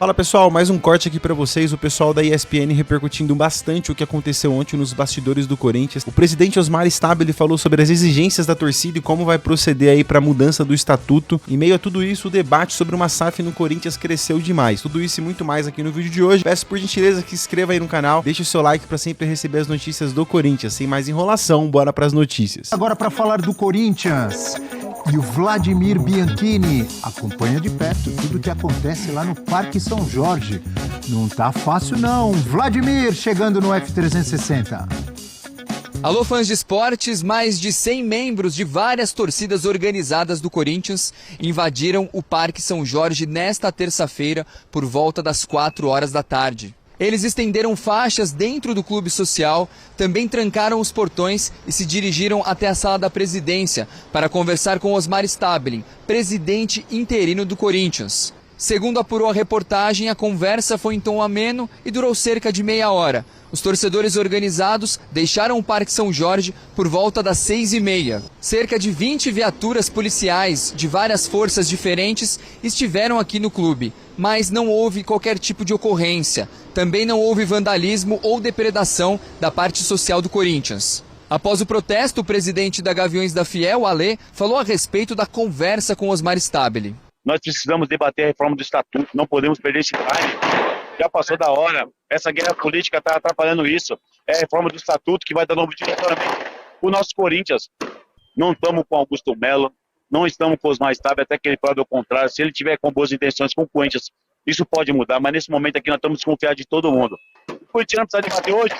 Fala pessoal, mais um corte aqui pra vocês, o pessoal da ESPN repercutindo bastante o que aconteceu ontem nos bastidores do Corinthians. O presidente Osmar Stabile falou sobre as exigências da torcida e como vai proceder aí pra mudança do estatuto. Em meio a tudo isso, o debate sobre uma SAF no Corinthians cresceu demais. Tudo isso e muito mais aqui no vídeo de hoje. Peço por gentileza que se inscreva aí no canal, deixe o seu like pra sempre receber as notícias do Corinthians. Sem mais enrolação, bora pras notícias. Agora pra falar do Corinthians. E o Vladimir Bianchini acompanha de perto tudo que acontece lá no Parque São Jorge. Não tá fácil não. Vladimir chegando no F360. Alô, fãs de esportes, mais de 100 membros de várias torcidas organizadas do Corinthians invadiram o Parque São Jorge nesta terça-feira por volta das 4 horas da tarde. Eles estenderam faixas dentro do clube social, também trancaram os portões e se dirigiram até a sala da presidência para conversar com Osmar Stabile, presidente interino do Corinthians. Segundo apurou a reportagem, a conversa foi em tom ameno e durou cerca de meia hora. Os torcedores organizados deixaram o Parque São Jorge por volta das 6h30. Cerca de 20 viaturas policiais de várias forças diferentes estiveram aqui no clube, mas não houve qualquer tipo de ocorrência. Também não houve vandalismo ou depredação da parte social do Corinthians. Após o protesto, o presidente da Gaviões da Fiel, Alê, falou a respeito da conversa com Osmar Stabile. Nós precisamos debater a reforma do estatuto, não podemos perder esse time. Já passou da hora, essa guerra política está atrapalhando isso. É a reforma do estatuto que vai dar novo direcionamento. O nosso Corinthians, não estamos com Augusto Melo, não estamos com os mais Stabile, até que ele fale o contrário. Se ele tiver com boas intenções com o Corinthians, isso pode mudar, mas nesse momento aqui nós estamos desconfiados de todo mundo. O Corinthians precisa debater hoje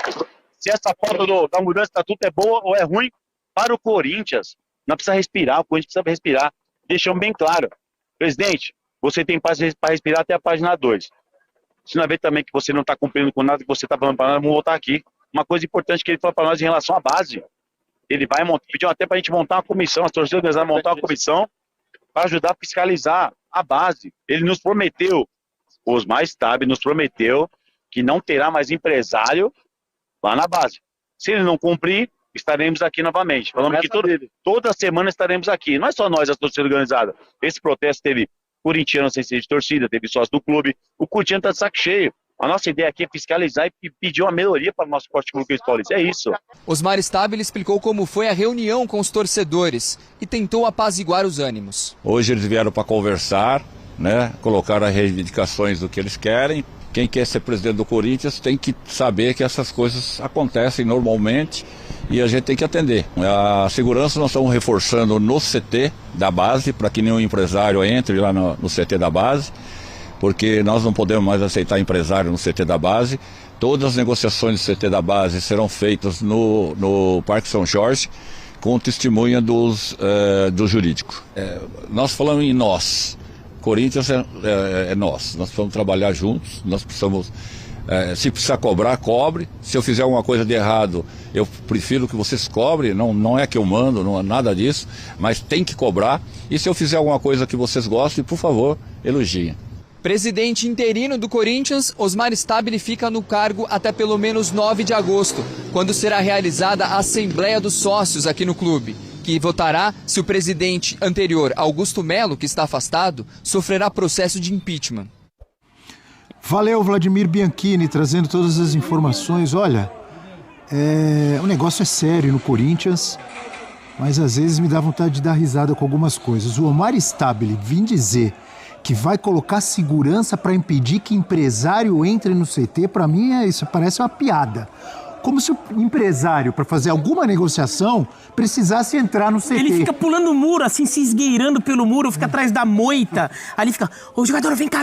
se essa pauta da mudança do estatuto é boa ou é ruim para o Corinthians. Nós precisamos respirar, o Corinthians precisa respirar. Deixamos bem claro. Presidente, você tem para respirar até a página 2. Se não vê também que você não está cumprindo com nada que você está falando para nós, vamos voltar aqui. Uma coisa importante que ele falou para nós em relação à base. Ele vai montar, pediu até para a gente montar uma comissão, as torcidas organizadas montar uma comissão para ajudar a fiscalizar a base. Ele nos prometeu, os mais Stabile nos prometeu que não terá mais empresário lá na base. Se ele não cumprir, estaremos aqui novamente. Falamos que toda semana estaremos aqui. Não é só nós, as torcidas organizadas. Esse protesto teve corintiano sem ser de torcida, teve sócio do clube. O corintiano está de saco cheio. A nossa ideia aqui é fiscalizar e pedir uma melhoria para o nosso esporte clube paulista. É isso. Osmar Stabile explicou como foi a reunião com os torcedores e tentou apaziguar os ânimos. Hoje eles vieram para conversar, né? Colocaram as reivindicações do que eles querem. Quem quer ser presidente do Corinthians tem que saber que essas coisas acontecem normalmente e a gente tem que atender. A segurança nós estamos reforçando no CT da base, para que nenhum empresário entre lá no CT da base, porque nós não podemos mais aceitar empresário no CT da base. Todas as negociações do CT da base serão feitas no Parque São Jorge, com testemunha do jurídico. Nós falamos em nós. Corinthians é nós precisamos trabalhar juntos, nós precisamos, se precisar cobrar, cobre. Se eu fizer alguma coisa de errado, eu prefiro que vocês cobrem, não é que eu mando, não é nada disso, mas tem que cobrar. E se eu fizer alguma coisa que vocês gostem, por favor, elogiem. Presidente interino do Corinthians, Osmar Stabile fica no cargo até pelo menos 9 de agosto, quando será realizada a Assembleia dos Sócios aqui no clube, que votará se o presidente anterior, Augusto Melo, que está afastado, sofrerá processo de impeachment. Valeu, Vladimir Bianchini, trazendo todas as informações. Olha, o negócio é sério no Corinthians, mas às vezes me dá vontade de dar risada com algumas coisas. O Osmar Stabile vim dizer que vai colocar segurança para impedir que empresário entre no CT, para mim isso parece uma piada. Como se o empresário, para fazer alguma negociação, precisasse entrar no CT. Ele fica pulando o muro, assim, se esgueirando pelo muro, fica atrás da moita. Ali fica, ô jogador, vem cá,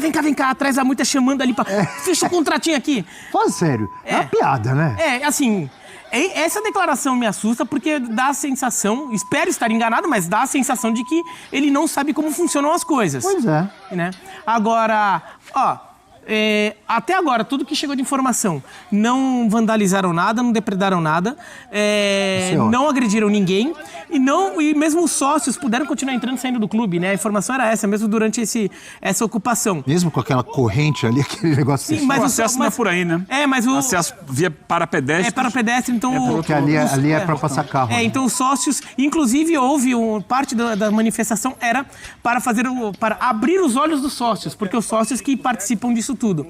atrás da moita, chamando ali pra... Fecha o contratinho aqui. Fala sério, é uma piada, né? Assim, essa declaração me assusta porque dá a sensação, espero estar enganado, mas dá a sensação de que ele não sabe como funcionam as coisas. Pois é. Né? Agora, até agora, tudo que chegou de informação, não vandalizaram nada, não depredaram nada, não agrediram ninguém e mesmo os sócios puderam continuar entrando e saindo do clube, né? A informação era essa, mesmo durante essa ocupação. Mesmo com aquela corrente ali, aquele negócio... Sim, mas o acesso não é por aí, né? Mas o... acesso via para pedestre. Para pedestre, então... Porque ali é para passar carro. Então os sócios, inclusive houve parte da manifestação era para abrir os olhos dos sócios, porque os sócios que participam disso tudo.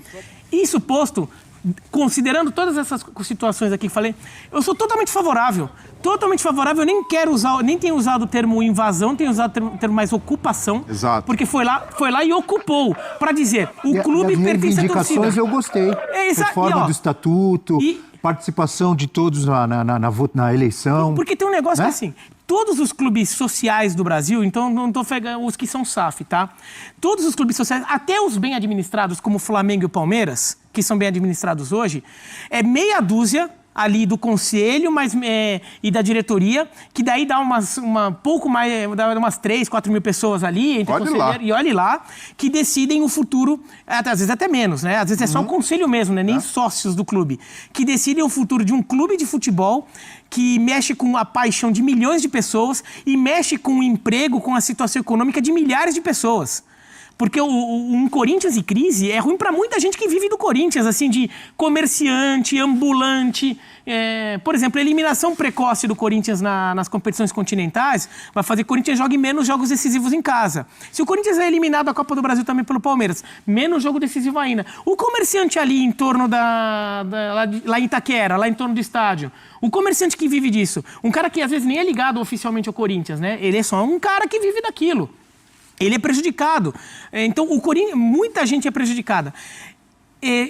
Isso posto, considerando todas essas situações aqui que falei, eu sou totalmente favorável. Totalmente favorável, eu nem tenho usado o termo invasão, tenho usado o termo mais ocupação. Exato. Porque foi lá e ocupou, para dizer, o clube pertence à torcida. Reivindicações eu gostei. Reforma do estatuto, participação de todos na eleição. Porque tem um negócio que assim, todos os clubes sociais do Brasil, então não estou pegando os que são SAF, tá? Todos os clubes sociais, até os bem administrados, como o Flamengo e o Palmeiras, que são bem administrados hoje, é meia dúzia ali do conselho e da diretoria, que daí dá pouco mais, dá umas 3, 4 mil pessoas ali, entre conselheiro e olhe lá, que decidem o futuro, às vezes até menos, né? Às vezes é só o conselho mesmo, né? Nem sócios do clube, que decidem o futuro de um clube de futebol que mexe com a paixão de milhões de pessoas e mexe com o emprego, com a situação econômica de milhares de pessoas. Porque um Corinthians em crise é ruim para muita gente que vive do Corinthians, assim, de comerciante, ambulante. Por exemplo, a eliminação precoce do Corinthians nas competições continentais vai fazer que o Corinthians jogue menos jogos decisivos em casa. Se o Corinthians é eliminado da Copa do Brasil também pelo Palmeiras, menos jogo decisivo ainda. O comerciante ali em torno lá em Itaquera, lá em torno do estádio, o comerciante que vive disso, um cara que às vezes nem é ligado oficialmente ao Corinthians, né? Ele é só um cara que vive daquilo. Ele é prejudicado. Então, muita gente é prejudicada.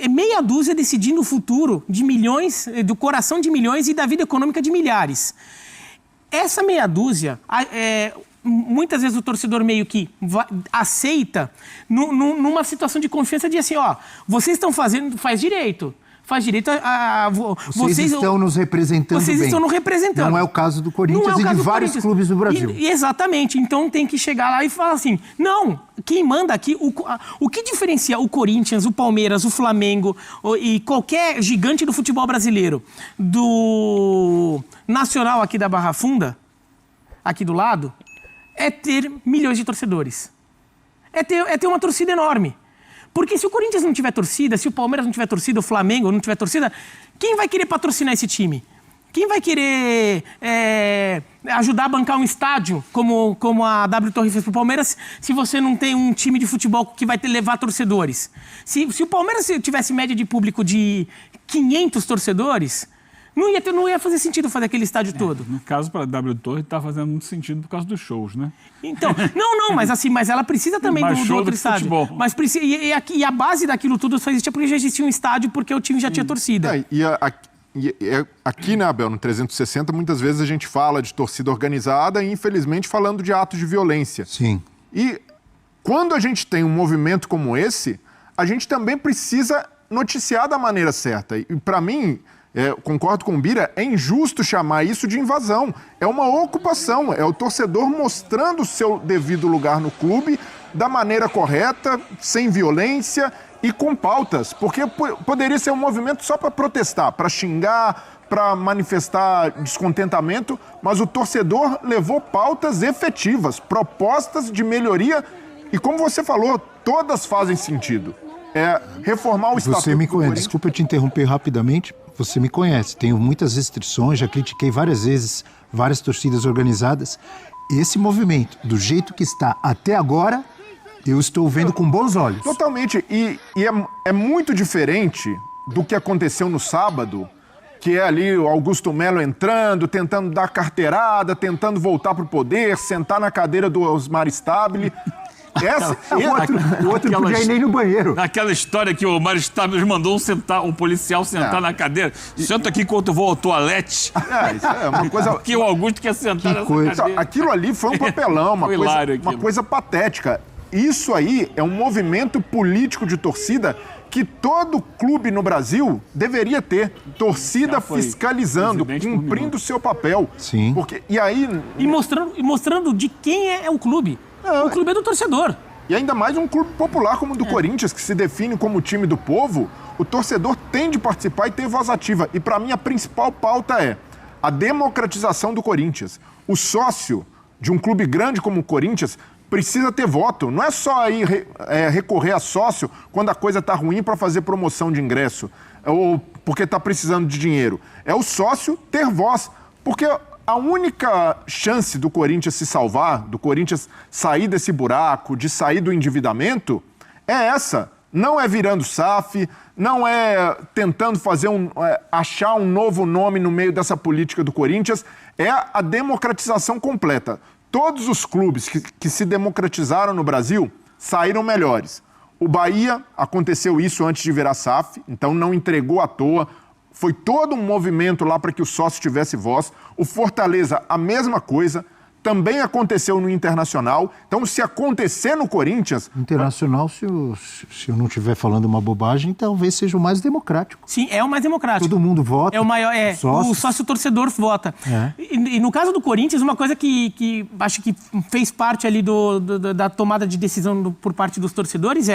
Meia dúzia decidindo o futuro de milhões, do coração de milhões e da vida econômica de milhares. Essa meia dúzia, muitas vezes o torcedor meio que aceita numa situação de confiança de assim, vocês estão fazendo, faz direito a vocês estão nos representando Vocês estão nos representando. Não é o caso do Corinthians e de vários clubes do Brasil. Exatamente. Então tem que chegar lá e falar assim, não, quem manda aqui, o que diferencia o Corinthians, o Palmeiras, o Flamengo e qualquer gigante do futebol brasileiro do Nacional aqui da Barra Funda, aqui do lado, é ter milhões de torcedores. É ter uma torcida enorme. Porque se o Corinthians não tiver torcida, se o Palmeiras não tiver torcida, o Flamengo não tiver torcida, quem vai querer patrocinar esse time? Quem vai querer ajudar a bancar um estádio, como a W Torre fez pro Palmeiras, se você não tem um time de futebol que vai levar torcedores? Se o Palmeiras tivesse média de público de 500 torcedores, não ia fazer sentido fazer aquele estádio todo. No caso, para a W Torre, está fazendo muito sentido por causa dos shows, né? Então, mas ela precisa também do outro estádio. Mas precisa, e a base daquilo tudo só existia porque já existia um estádio, porque o time já tinha torcida. Aqui, né, Abel, no 360, muitas vezes a gente fala de torcida organizada e, infelizmente, falando de atos de violência. Sim. E quando a gente tem um movimento como esse, a gente também precisa noticiar da maneira certa. E, para mim, concordo com o Bira, é injusto chamar isso de invasão. É uma ocupação, é o torcedor mostrando o seu devido lugar no clube da maneira correta, sem violência e com pautas. Porque poderia ser um movimento só para protestar, para xingar, para manifestar descontentamento, mas o torcedor levou pautas efetivas, propostas de melhoria e, como você falou, todas fazem sentido. Reformar o estatuto. Você me conhece, desculpa te interromper rapidamente. Você me conhece, tenho muitas restrições, já critiquei várias vezes várias torcidas organizadas. Esse movimento, do jeito que está até agora, eu estou vendo com bons olhos. Totalmente. E é muito diferente do que aconteceu no sábado, que é ali o Augusto Melo entrando, tentando dar carteirada, tentando voltar para o poder, sentar na cadeira do Osmar Stabile. O outro não podia ir nem no banheiro. Aquela história que o Mário Stabile mandou um policial sentar na cadeira. Senta aqui enquanto eu vou ao toalete. Isso é uma coisa... Que o Augusto quer sentar nessa cadeira. Aquilo ali foi um papelão, uma coisa patética. Isso aí é um movimento político de torcida que todo clube no Brasil deveria ter. Torcida fiscalizando, cumprindo o seu papel. Sim. E mostrando de quem é o clube. O clube é do torcedor. E ainda mais um clube popular como o do Corinthians, que se define como o time do povo, o torcedor tem de participar e ter voz ativa. E para mim a principal pauta é a democratização do Corinthians. O sócio de um clube grande como o Corinthians precisa ter voto. Não é só aí recorrer a sócio quando a coisa está ruim para fazer promoção de ingresso ou porque está precisando de dinheiro. É o sócio ter voz. Porque a única chance do Corinthians se salvar, do Corinthians sair desse buraco, de sair do endividamento, é essa. não é virando SAF, não é tentando fazer achar um novo nome no meio dessa política do Corinthians, é a democratização completa. Todos os clubes que se democratizaram no Brasil saíram melhores. O Bahia, aconteceu isso antes de virar SAF, então não entregou à toa. Foi todo um movimento lá para que o sócio tivesse voz. O Fortaleza, a mesma coisa. Também aconteceu no Internacional. Então, se acontecer no Corinthians... Internacional, se eu não estiver falando uma bobagem, talvez seja o mais democrático. Sim, é o mais democrático. Todo mundo vota. É o maior, o sócio-torcedor vota. E no caso do Corinthians, uma coisa que acho que fez parte ali da tomada de decisão por parte dos torcedores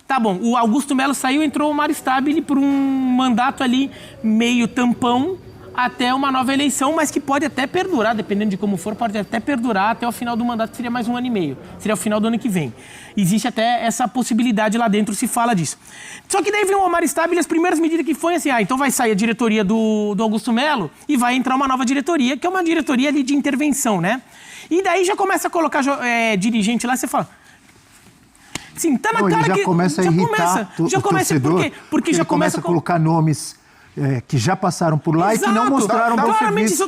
tá bom, o Augusto Melo saiu, entrou o Mário Stabile por um mandato ali meio tampão, até uma nova eleição, mas que pode até perdurar, dependendo de como for, pode até perdurar até o final do mandato, que seria mais 1 ano e meio. Seria o final do ano que vem. Existe até essa possibilidade lá dentro, se fala disso. Só que daí vem o Omar Stabile, as primeiras medidas que foi assim, então vai sair a diretoria do Augusto Melo e vai entrar uma nova diretoria, que é uma diretoria ali de intervenção, né? E daí já começa a colocar dirigente lá, você fala... Sim, tá na cara já que... Começa a irritar já começa torcedor, por quê? Porque já começa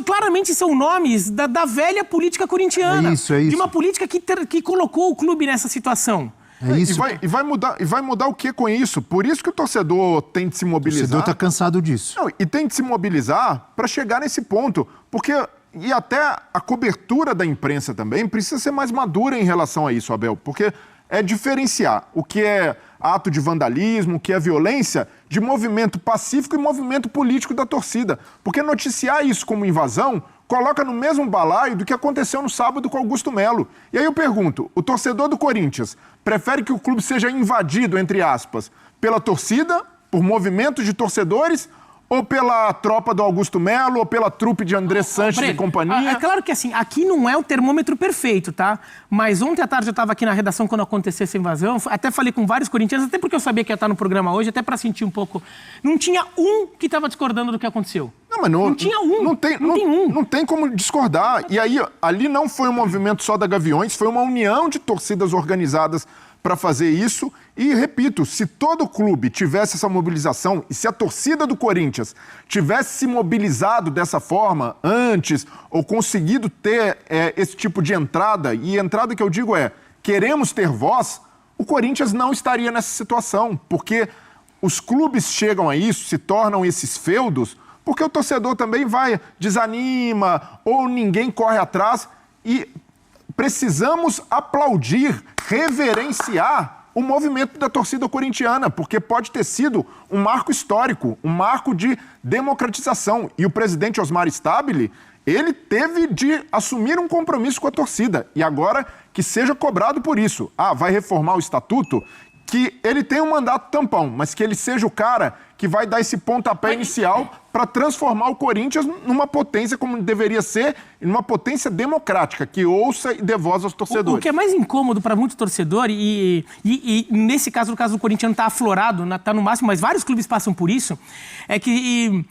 Claramente são nomes da velha política corintiana. É isso. De uma política que colocou o clube nessa situação. É isso. E vai mudar o que com isso? Por isso que o torcedor tem de se mobilizar. O torcedor está cansado disso. Não, e tem de se mobilizar para chegar nesse ponto. E até a cobertura da imprensa também precisa ser mais madura em relação a isso, Abel. Porque é diferenciar o que é ato de vandalismo, o que é violência, de movimento pacífico e movimento político da torcida. Porque noticiar isso como invasão coloca no mesmo balaio do que aconteceu no sábado com Augusto Melo. E aí eu pergunto, o torcedor do Corinthians prefere que o clube seja invadido, entre aspas, pela torcida, por movimentos de torcedores, ou pela tropa do Augusto Melo, ou pela trupe de André Sanches e companhia? É claro que assim, aqui não é o termômetro perfeito, tá? Mas ontem à tarde eu estava aqui na redação quando aconteceu essa invasão, até falei com vários corintianos, até porque eu sabia que ia estar no programa hoje, até para sentir um pouco... Não tinha um que estava discordando do que aconteceu. Não tinha um. Não tem como discordar. E aí, ali não foi um movimento só da Gaviões, foi uma união de torcidas organizadas para fazer isso. E, repito, se todo clube tivesse essa mobilização e se a torcida do Corinthians tivesse se mobilizado dessa forma antes ou conseguido ter esse tipo de entrada, e a entrada que eu digo queremos ter voz, o Corinthians não estaria nessa situação, porque os clubes chegam a isso, se tornam esses feudos, porque o torcedor também desanima ou ninguém corre atrás e precisamos aplaudir, reverenciar o movimento da torcida corintiana, porque pode ter sido um marco histórico, um marco de democratização. E o presidente Osmar Stabile, ele teve de assumir um compromisso com a torcida. E agora que seja cobrado por isso. Vai reformar o estatuto? Que ele tenha um mandato tampão, mas que ele seja o cara que vai dar esse pontapé inicial para transformar o Corinthians numa potência como deveria ser, numa potência democrática, que ouça e dê voz aos torcedores. O que é mais incômodo para muito torcedor, e nesse caso, no caso do Corinthians, está aflorado, está no máximo, mas vários clubes passam por isso, é que...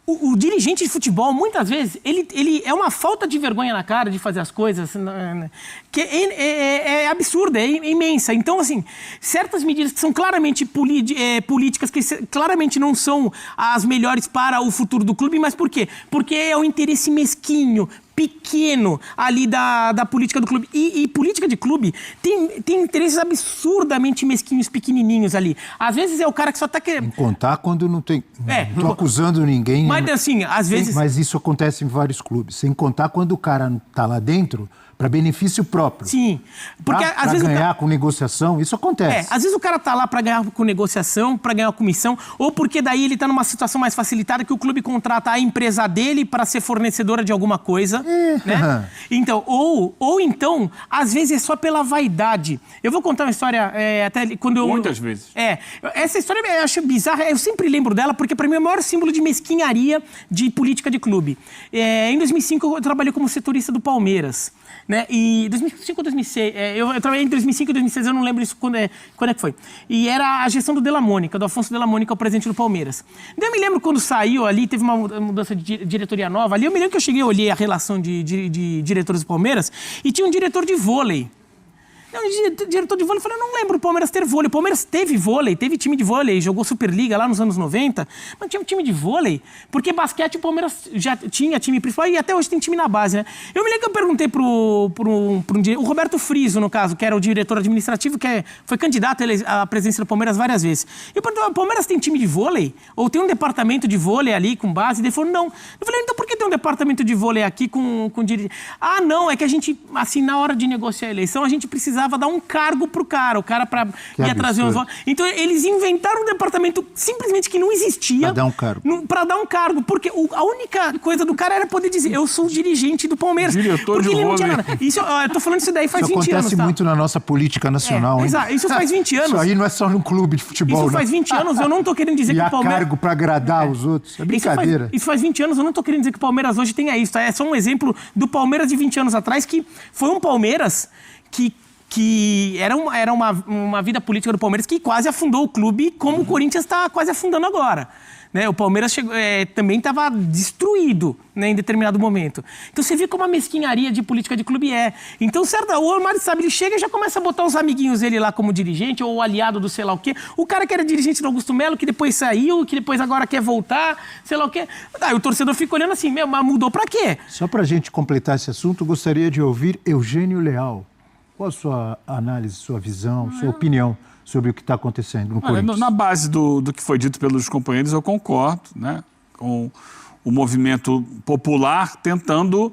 O dirigente de futebol, muitas vezes, ele é uma falta de vergonha na cara de fazer as coisas, que é absurda, é imensa. Então, assim, certas medidas que são claramente políticas, que claramente não são as melhores para o futuro do clube, mas por quê? Porque é o interesse mesquinho, pequeno ali da política do clube. E política de clube tem interesses absurdamente mesquinhos, pequenininhos ali. Às vezes é o cara que só tá querendo... Sem contar quando não tem... Não tô acusando ninguém. Mas assim, às vezes... Mas isso acontece em vários clubes. Sem contar quando o cara tá lá dentro para benefício próprio. Sim. Porque às vezes ganhar com negociação, isso acontece. Às vezes o cara tá lá para ganhar com negociação, para ganhar comissão, ou porque daí ele tá numa situação mais facilitada que o clube contrata a empresa dele para ser fornecedora de alguma coisa, né? Então, ou então, às vezes é só pela vaidade. Eu vou contar uma história até quando eu... Muitas vezes. Essa história eu acho bizarra, eu sempre lembro dela, porque para mim é o maior símbolo de mesquinharia de política de clube. Em 2005 eu trabalhei como setorista do Palmeiras. Né? E 2005 ou 2006, eu trabalhei em 2005 e 2006, eu não lembro isso quando é que foi. E era a gestão do De La Mônica, do Afonso De La Mônica, o presidente do Palmeiras. Daí eu me lembro quando saiu ali, teve uma mudança de diretoria nova ali, eu me lembro que eu cheguei, olhei a relação de diretores do Palmeiras e tinha um diretor de vôlei. Diretor de vôlei, eu falei, eu não lembro o Palmeiras ter vôlei. O Palmeiras teve vôlei, teve time de vôlei, jogou Superliga lá nos anos 90, mas tinha um time de vôlei, porque basquete o Palmeiras já tinha time principal e até hoje tem time na base, né? Eu me lembro que eu perguntei o Roberto Friso, no caso, que era o diretor administrativo, foi candidato à presidência do Palmeiras várias vezes. E eu perguntei, o Palmeiras tem time de vôlei? Ou tem um departamento de vôlei ali com base? Ele falou, não. Eu falei, então por que tem um departamento de vôlei aqui com dirigente? Ah, não, é que a gente, assim, na hora de negociar a eleição, a gente precisava dar um cargo pro cara, o cara ia trazer uns votos. Então eles inventaram um departamento simplesmente que não existia. Pra dar um cargo. Pra dar um cargo, porque a única coisa do cara era poder dizer, eu sou o dirigente do Palmeiras. Diretor porque de ele não vôlei. tinha nada. Isso, eu tô falando isso daí faz Isso 20 anos, acontece tá? muito na nossa política nacional, hein? Exato, isso faz 20 anos. Isso aí não é só no clube de futebol, Isso faz 20 anos, eu não tô querendo dizer e que o há Palmeiras... cargo pra agradar os outros. É brincadeira. Isso faz 20 anos, eu não tô querendo dizer que o Palmeiras hoje tenha isso, tá? É só um exemplo do Palmeiras de 20 anos atrás, que foi um Palmeiras que era uma vida política do Palmeiras que quase afundou o clube, como o Corinthians está quase afundando agora. Né? O Palmeiras também estava destruído, né, em determinado momento. Então você vê como a mesquinharia de política de clube é. Então, o Omar sabe, ele chega e já começa a botar os amiguinhos dele lá como dirigente, ou o aliado do sei lá o quê. O cara que era dirigente do Augusto Melo, que depois saiu, que depois agora quer voltar, sei lá o quê. Aí o torcedor fica olhando assim, mas mudou pra quê? Só pra gente completar esse assunto, gostaria de ouvir Eugênio Leal. Qual a sua análise, sua visão, sua opinião sobre o que está acontecendo no Corinthians? Na base do que foi dito pelos companheiros, eu concordo, né, com o movimento popular tentando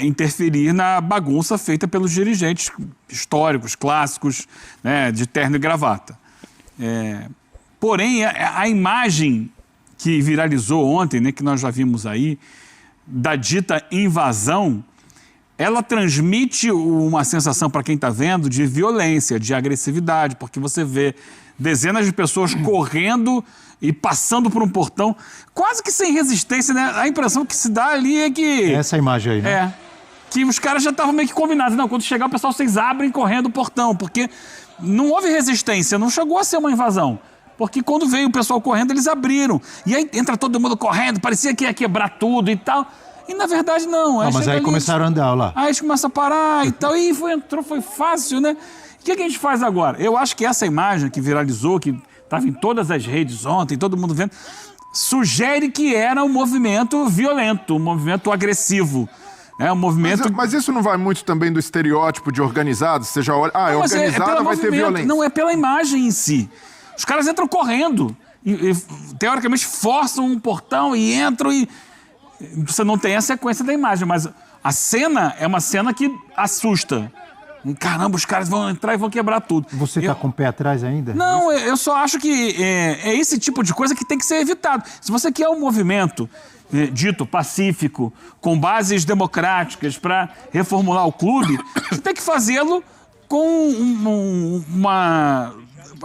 interferir na bagunça feita pelos dirigentes históricos, clássicos, né, de terno e gravata. Porém, a imagem que viralizou ontem, né, que nós já vimos aí, da dita invasão, ela transmite uma sensação para quem está vendo de violência, de agressividade, porque você vê dezenas de pessoas correndo e passando por um portão, quase que sem resistência, né? A impressão que se dá ali é que... Essa imagem aí, né? Que os caras já estavam meio que combinados. Não, quando chegar o pessoal, vocês abrem correndo o portão, porque não houve resistência, não chegou a ser uma invasão. Porque quando veio o pessoal correndo, eles abriram. E aí entra todo mundo correndo, parecia que ia quebrar tudo e tal... E na verdade não. Mas aí começaram a andar lá. Aí eles começam a parar e tal. E foi fácil, né? O que a gente faz agora? Eu acho que essa imagem que viralizou, que estava em todas as redes ontem, todo mundo vendo, sugere que era um movimento violento, um movimento agressivo. Um movimento... Mas isso não vai muito também do estereótipo de organizado? Você já olha... Ah, é organizado, vai ter violência. Não, é pela imagem em si. Os caras entram correndo. E teoricamente forçam um portão e entram e... Você não tem a sequência da imagem, mas a cena é uma cena que assusta. Caramba, os caras vão entrar e vão quebrar tudo. Você está com o pé atrás ainda? Não, eu só acho que é esse tipo de coisa que tem que ser evitado. Se você quer um movimento dito pacífico, com bases democráticas para reformular o clube, você tem que fazê-lo com uma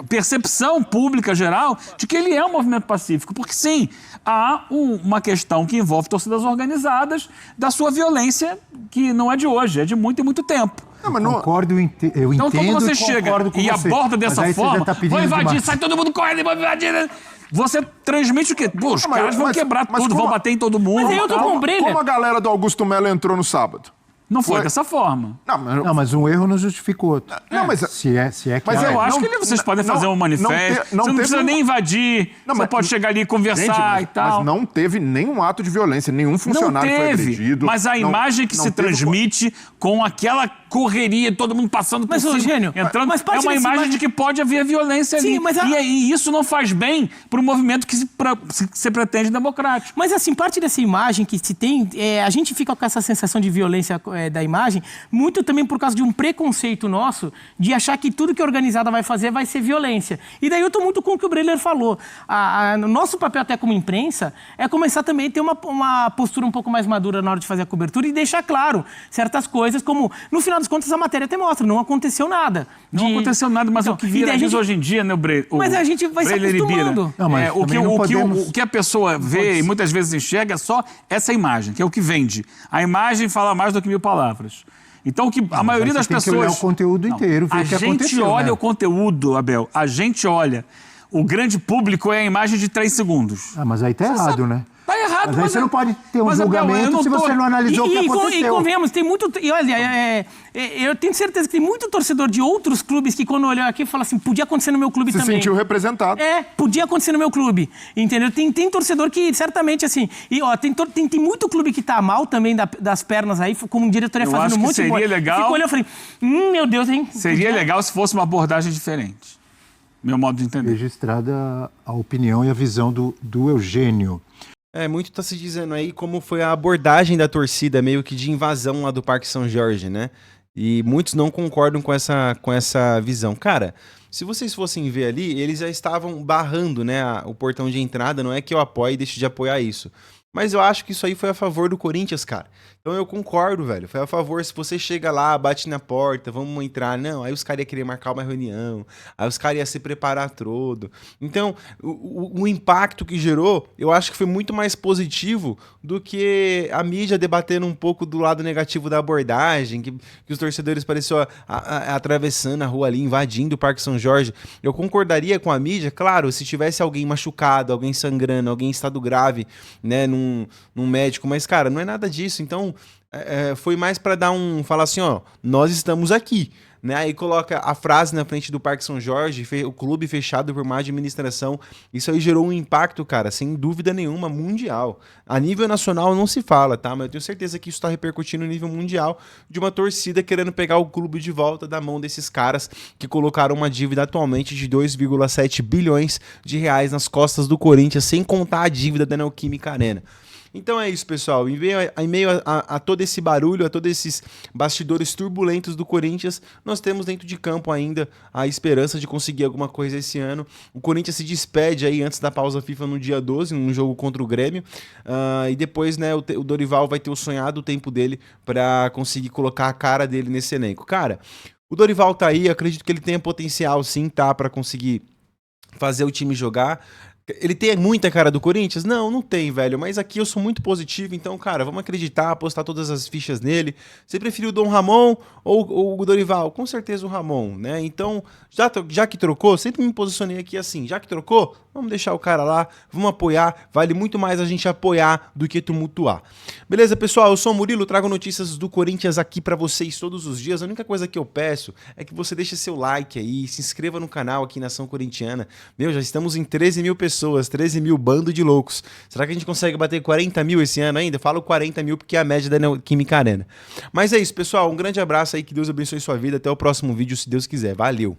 percepção pública geral de que ele é um movimento pacífico. Porque, sim, há uma questão que envolve torcidas organizadas da sua violência, que não é de hoje, é de muito e muito tempo. Concordo, eu então, entendo. Então, quando você chega e aborda dessa forma, vou invadir, sai todo mundo correndo, vou invadir... Você transmite o quê? Pô, os caras vão quebrar tudo, vão bater em todo mundo. Mas aí eu tô com brilho. Como a galera do Augusto Melo entrou no sábado? Não foi dessa forma. Não, mas um erro não justifica o outro. Não, mas... Se é que... Mas eu acho que vocês podem fazer um manifesto. Você não precisa nem invadir. Você pode chegar ali e conversar e tal. Mas não teve nenhum ato de violência. Nenhum funcionário foi agredido. Mas a imagem que se transmite com aquela correria, todo mundo passando por cima, entrando, é uma imagem de que pode haver violência ali. E isso não faz bem para o movimento que se pretende democrático. Mas assim, parte dessa imagem que se tem, a gente fica com essa sensação de violência da imagem, muito também por causa de um preconceito nosso de achar que tudo que a organizada vai fazer vai ser violência. E daí eu tô muito com o que o Breler falou. Nosso papel até como imprensa é começar também a ter uma postura um pouco mais madura na hora de fazer a cobertura e deixar claro certas coisas, como, no final das contas, a matéria até mostra, não aconteceu nada. Não aconteceu nada, mas o que viraliza hoje em dia, né, mas a gente vai se acostumando. O que a pessoa vê e muitas vezes enxerga é só essa imagem, que é o que vende. A imagem fala mais do que 1000 palavras. Então, a maioria das pessoas... Tem que olhar o conteúdo inteiro, ver o que aconteceu. A gente olha o conteúdo, Abel. A gente olha. O grande público é a imagem de 3 segundos. Mas aí tá errado, né? Tá errado. Exato. Mas aí você não pode ter um julgamento se você não analisou o que aconteceu. E convenhamos, tem muito... E olha, eu tenho certeza que tem muito torcedor de outros clubes que quando olhou aqui fala assim, podia acontecer no meu clube também. Se sentiu representado. Podia acontecer no meu clube, entendeu? Tem torcedor que certamente assim... E ó, tem muito clube que tá mal também das pernas aí, como diretoria fazendo um monte de... Seria legal... Ficou olhando e falei, meu Deus, hein? Seria legal se fosse uma abordagem diferente. Meu modo de entender. Registrada a opinião e a visão do Eugênio. Muito tá se dizendo aí como foi a abordagem da torcida, meio que de invasão lá do Parque São Jorge, né? E muitos não concordam com essa visão. Cara, se vocês fossem ver ali, eles já estavam barrando, né, o portão de entrada, não é que eu apoie e deixe de apoiar isso. Mas eu acho que isso aí foi a favor do Corinthians, cara. Então eu concordo, velho. Foi a favor. Se você chega lá, bate na porta, vamos entrar. Não, aí os caras iam querer marcar uma reunião. Aí os caras iam se preparar todo. Então, o impacto que gerou, eu acho que foi muito mais positivo do que a mídia debatendo um pouco do lado negativo da abordagem, que os torcedores pareciam atravessando a rua ali, invadindo o Parque São Jorge. Eu concordaria com a mídia, claro, se tivesse alguém machucado, alguém sangrando, alguém em estado grave, né, num médico. Mas, cara, não é nada disso. Então, foi mais para falar assim, ó, nós estamos aqui, né? Aí coloca a frase na frente do Parque São Jorge, o clube fechado por má administração. Isso aí gerou um impacto, cara, sem dúvida nenhuma, mundial. A nível nacional não se fala, tá? Mas eu tenho certeza que isso tá repercutindo no nível mundial de uma torcida querendo pegar o clube de volta da mão desses caras que colocaram uma dívida atualmente de 2,7 bilhões de reais nas costas do Corinthians, sem contar a dívida da Neoquímica Arena. Então é isso, pessoal. Em meio a todo esse barulho, a todos esses bastidores turbulentos do Corinthians, nós temos dentro de campo ainda a esperança de conseguir alguma coisa esse ano. O Corinthians se despede aí antes da pausa FIFA no dia 12, num jogo contra o Grêmio. E depois, né, o Dorival vai ter o sonhado tempo dele para conseguir colocar a cara dele nesse elenco. Cara, o Dorival tá aí, acredito que ele tenha potencial sim, tá, para conseguir fazer o time jogar. Ele tem muita cara do Corinthians? Não tem, velho. Mas aqui eu sou muito positivo, então, cara, vamos acreditar, apostar todas as fichas nele. Você preferiu o Dom Ramon ou o Dorival? Com certeza o Ramon, né? Então, já que trocou, sempre me posicionei aqui assim, já que trocou, vamos deixar o cara lá, vamos apoiar. Vale muito mais a gente apoiar do que tumultuar. Beleza, pessoal? Eu sou o Murilo, trago notícias do Corinthians aqui pra vocês todos os dias. A única coisa que eu peço é que você deixe seu like aí, se inscreva no canal aqui Nação Corintiana. Meu, já estamos em 13 mil pessoas, 13 mil, bando de loucos. Será que a gente consegue bater 40 mil esse ano ainda? Eu falo 40 mil porque é a média da Neoquímica Arena. Mas é isso, pessoal. Um grande abraço aí, que Deus abençoe sua vida. Até o próximo vídeo, se Deus quiser. Valeu!